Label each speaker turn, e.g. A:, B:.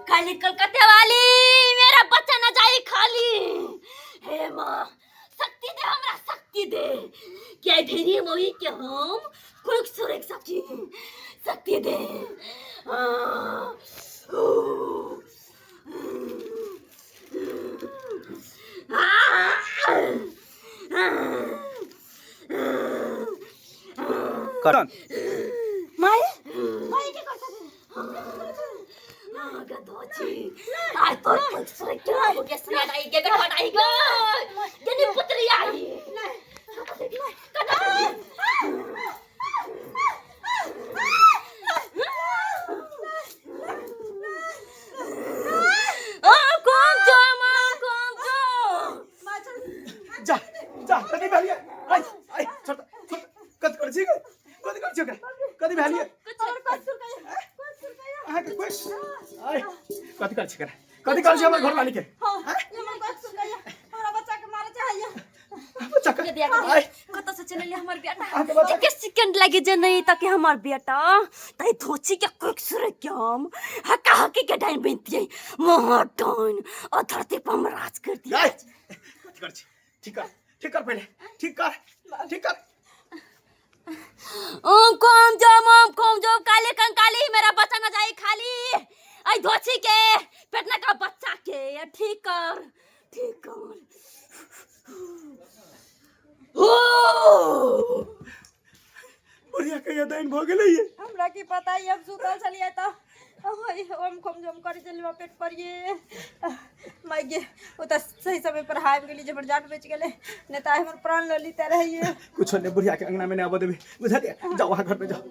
A: खाली कलकत्ते वाली मेरा बच्चा न जाए खाली। हे माँ शक्ति दे, हमरा शक्ति दे। क्या धीरे मोही के हम खुद सुरेख शक्ति दे।
B: करण
A: माई माई के करता गदोची आज तो खुद सुरेख के हो गया सुना नहीं के देखो नहीं गो ये पुत्री आई
B: जा जा कधी भाली आई आई छोटा कधी करছি कधी करছি कधी भाली
A: और कसूर का
B: आ के कोई आई कधी करছি करे कधी करছি हमर घर वाली के
A: हां ये मन कसूर का हमरा बच्चा के मारे चाहिए
B: बच्चा के आई
A: कत से चले हमर बेटा एक सेकंड लगे जे नहीं ताकि हमर बेटा तई धोची के कुक सुर क्याम हका हकी के डाइन बिनती मोहटन और धरती पर हम राज कर दिया
B: कधी करছি ठीक कर पहले ठीक कर
A: कम जो काले कंकाली मेरा बच्चा न जाए खाली आई धोची के पेटना का बच्चा के ठीक कर
B: बुढ़िया के ये दिन भ गेलै ये
C: हमरा की पता है अब सुतल चलिए तो ओम खम जम कर चलवा पेट करिए मागे ओ त सही समय पर हाव गेली जबर जाट बेच गेले नेता हमर प्राण ल लीते रहिए
B: कुछ ने बुढ़िया के अंगना में नहीं आबो देबे बुझा दिया जाओ वहां घर में जाओ